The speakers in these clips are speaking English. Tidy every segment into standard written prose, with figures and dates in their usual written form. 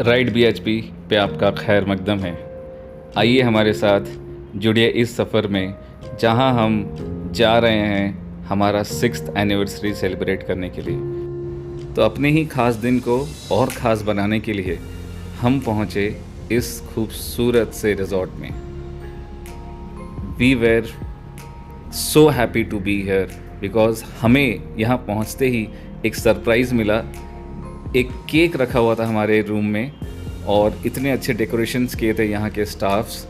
Ride BHP पे आपका खैर मकदम है। आइए हमारे साथ जुड़िए इस सफ़र में, जहां हम जा रहे हैं हमारा 6th एनिवर्सरी सेलिब्रेट करने के लिए। तो अपने ही ख़ास दिन को और ख़ास बनाने के लिए हम पहुंचे इस खूबसूरत से रिजॉर्ट में। We were so happy to be here because हमें यहाँ पहुँचते ही एक सरप्राइज़ मिला। एक केक रखा हुआ था हमारे रूम में और इतने अच्छे डेकोरेशंस किए थे यहाँ के staffs.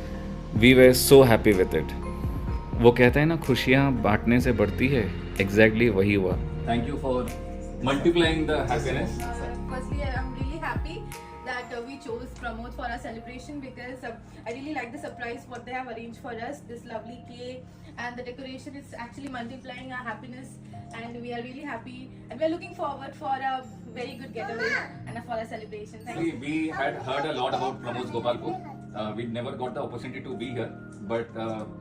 We were so happy with it. वो कहते हैं ना, खुशियाँ बांटने से बढ़ती है, एग्जैक्टली वही हुआ। Thank you for multiplying the happiness. Firstly, I'm really happy that we chose Pramod for our celebration because I really like the surprise what they have arranged for us. This lovely cake and the decoration is actually multiplying our happiness, and we are really happy and we are looking forward for a very good getaway and for a celebration. Thank you. We had heard a lot about Pramod Gopalpur. We never got the opportunity to be here, but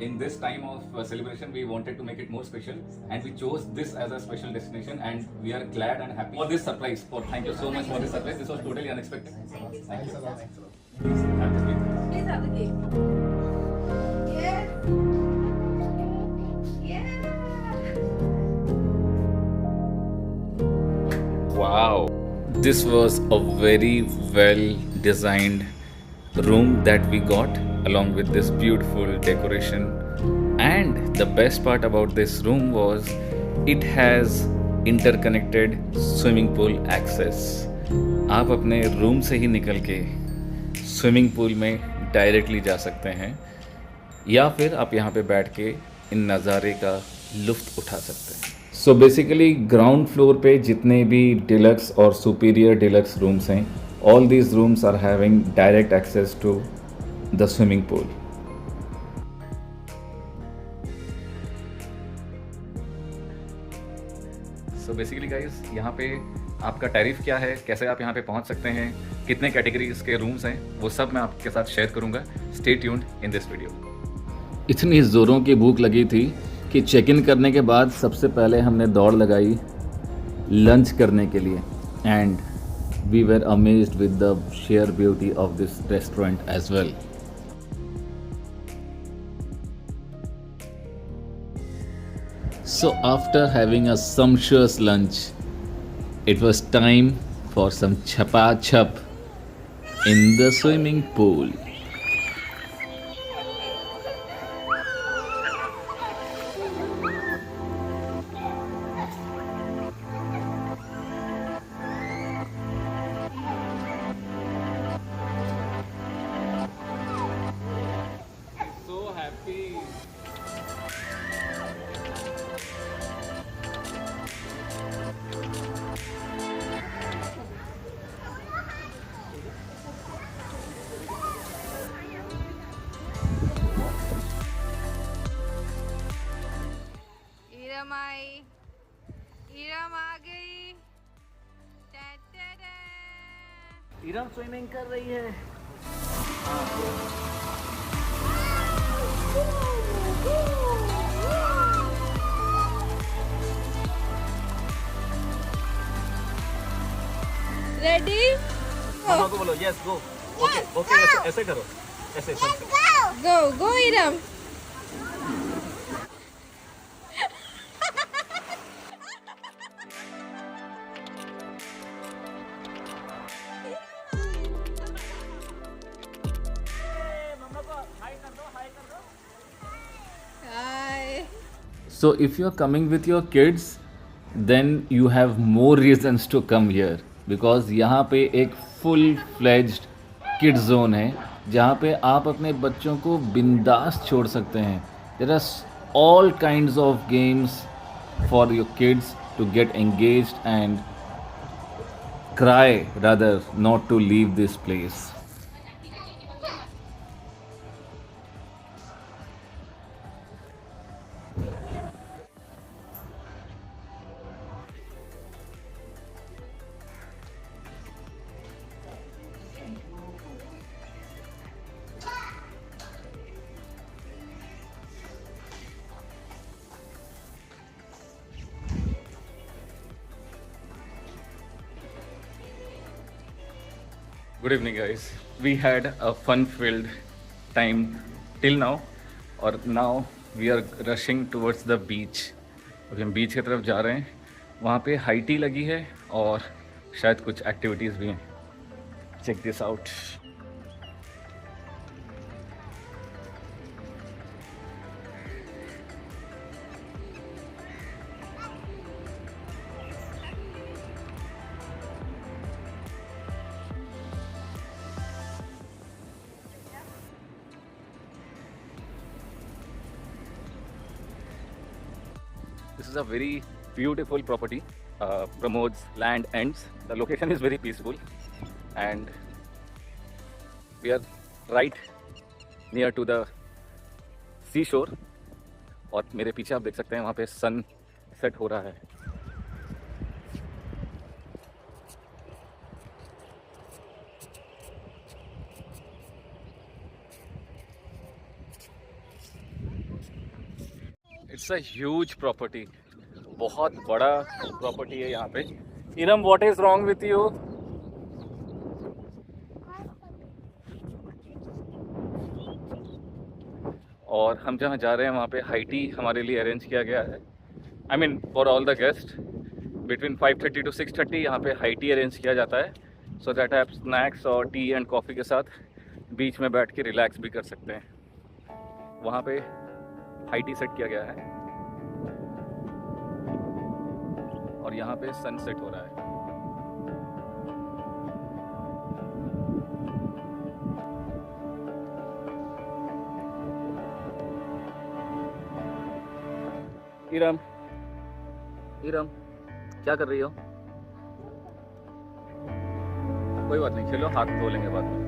in this time of celebration, we wanted to make it more special, and we chose this as a special destination, and we are glad and happy for this surprise. Thank you so much for this surprise. This was totally unexpected. Thank you. Thank you. Please have this cake. Please have the cake. Yeah. Yeah. Wow, this was a very well designed room that we got along with this beautiful decoration. And the best part about this room was it has interconnected swimming pool access. आप अपने room से ही निकल के swimming pool में directly जा सकते हैं, या फिर आप यहाँ पे बैठ के इन नज़ारे का लुत्फ़ उठा सकते हैं। सो बेसिकली ग्राउंड फ्लोर पे जितने भी डिलक्स और सुपीरियर डिलक्स रूम्स हैं, all these rooms are having direct access to the swimming pool. So basically guys, यहाँ पे आपका टैरिफ क्या है, कैसे आप यहाँ पे पहुँच सकते हैं, कितने कैटेगरीज के रूम्स हैं, वो सब मैं आपके साथ शेयर करूँगा। Stay tuned in this video. इतनी ज़ोरों की भूख लगी थी कि चेक इन करने के बाद सबसे पहले हमने दौड़ लगाई लंच करने के लिए, and we were amazed with the sheer beauty of this restaurant as well. So after having a sumptuous lunch, it was time for some chapa chap in the swimming pool. So happy. Iram आ गई। Iram swimming कर रही है। Ready? मामा को बोलो yes go. Okay okay, ऐसे करो, ऐसे गो गो ईरम। मम्मा को हाय कर दो, हाय कर दो। हाय। So if you're coming with your kids, then you have more reasons to come here, because यहाँ पे एक full fledged kids zone है जहाँ पे आप अपने बच्चों को बिंदास छोड़ सकते हैं। There are all kinds of games for your kids to get engaged and cry rather not to leave this place. Good evening, guys. We had a fun-filled time till now, और now we are rushing towards the beach. और हम बीच की तरफ जा रहे हैं. वहाँ पे हाई टी लगी है और शायद कुछ एक्टिविटीज़ भी हैं. Check this out. This is a very beautiful property. Pramod's land ends. The location is very peaceful, and we are right near to the seashore. और मेरे पीछे आप देख सकते हैं वहाँ पे सन सेट हो रहा है. It's a huge property. बहुत बड़ा प्रॉपर्टी है यहाँ पे. Enum, what is wrong with you? और हम जहाँ जा रहे हैं वहाँ पे हाई टी हमारे लिए अरेंज किया गया है. I mean for all the guest. Between 5:30 to 6:30 यहाँ पे हाई टी अरेंज किया जाता है, सो दैट आप स्नैक्स और टी एंड कॉफ़ी के साथ बीच में बैठ के रिलैक्स भी कर सकते हैं. वहाँ पे हाई टी सेट किया गया है और यहाँ पे सनसेट हो रहा है. इरम, इरम, क्या कर रही हो? कोई बात नहीं, खेलो, हाथ धो लेंगे बाद में.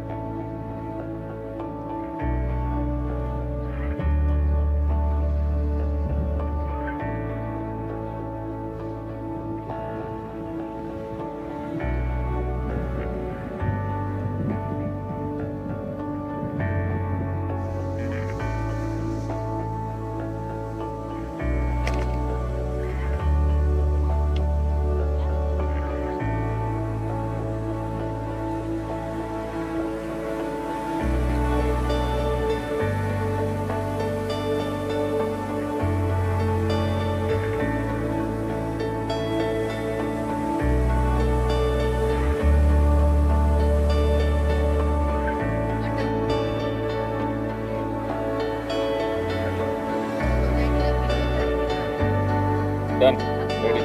Done. Ready.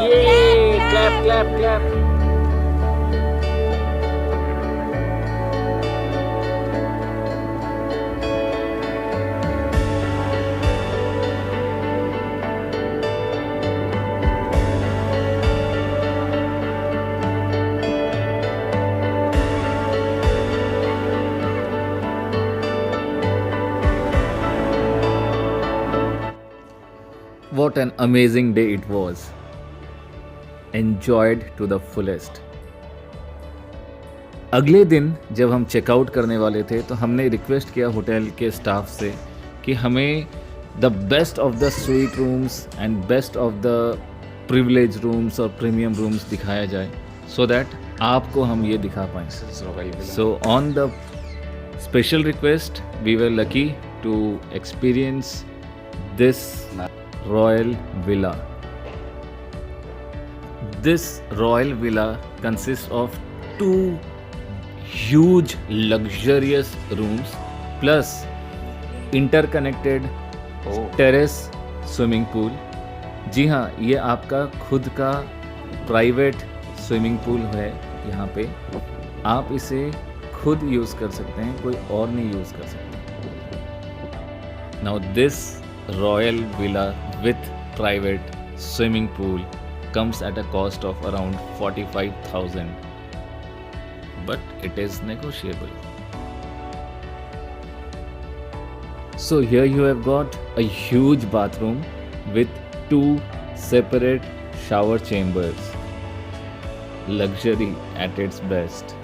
Yay! Clap, clap, clap. What an amazing day it was. Enjoyed to the fullest. अगले दिन जब हम चेकआउट करने वाले थे तो हमने रिक्वेस्ट किया होटल के स्टाफ से कि हमें the best of the suite rooms and best of the privilege rooms और प्रीमियम रूम्स दिखाया जाए, सो दैट आपको हम ये दिखा पाएँ. So on the special request we were lucky to experience this Royal Villa. This Royal Villa consists of 2 huge luxurious rooms plus interconnected terrace swimming pool. जी हाँ, ये आपका खुद का प्राइवेट स्विमिंग पूल है. यहाँ पे आप इसे खुद यूज़ कर सकते हैं, कोई और नहीं यूज़ कर सकते. Now this Royal Villa with private swimming pool comes at a cost of around 45,000, but it is negotiable. So here you have got a huge bathroom with 2 separate shower chambers. Luxury at its best.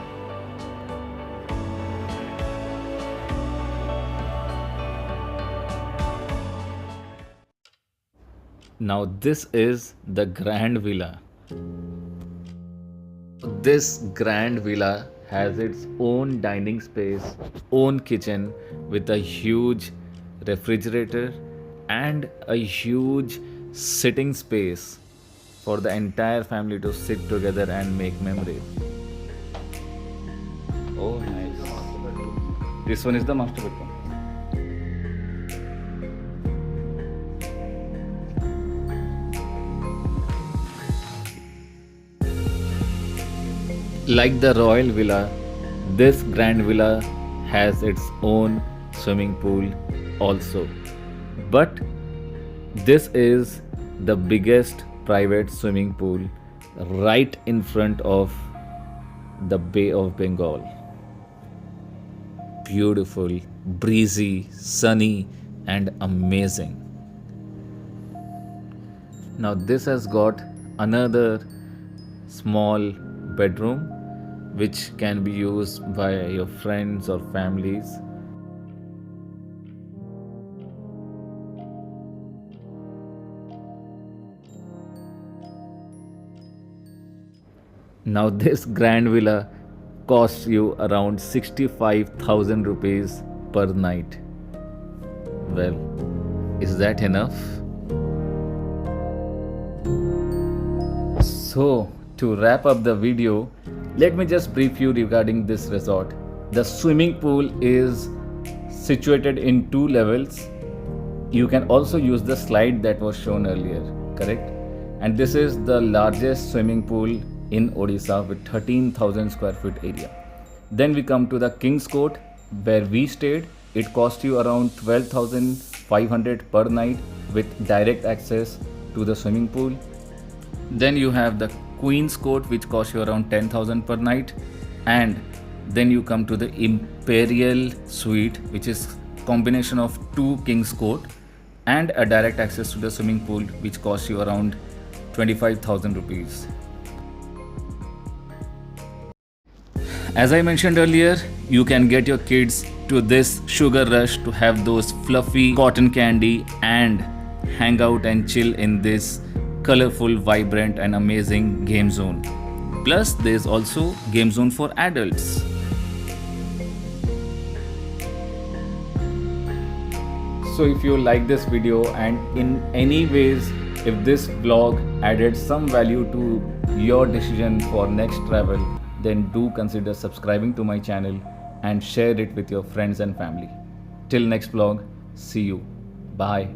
Now this is the Grand Villa. This Grand Villa has its own dining space, own kitchen with a huge refrigerator and a huge sitting space for the entire family to sit together and make memories. Oh, nice. This one is the master bedroom. Like the royal villa, this grand villa has its own swimming pool also. But this is the biggest private swimming pool right in front of the Bay of Bengal. Beautiful, breezy, sunny, and amazing. Now, this has got another small bedroom which can be used by your friends or families. Now, this grand villa costs you around 65,000 rupees per night. Well, is that enough? So, to wrap up the video, let me just brief you regarding this resort. The swimming pool is situated in 2 levels. You can also use the slide that was shown earlier, correct? And this is the largest swimming pool in Odisha with 13,000 square foot area. Then we come to the King's Court where we stayed. It cost you around 12,500 per night with direct access to the swimming pool. Then you have the Queen's Court which costs you around 10,000 per night, and then you come to the Imperial Suite which is combination of 2 King's Court and a direct access to the swimming pool which costs you around 25,000 rupees. As I mentioned earlier, you can get your kids to this sugar rush to have those fluffy cotton candy and hang out and chill in this colorful, vibrant and amazing game zone. Plus, there is also game zone for adults. So if you like this video and in any ways if this vlog added some value to your decision for next travel, then do consider subscribing to my channel and share it with your friends and family. Till next vlog, see you. Bye.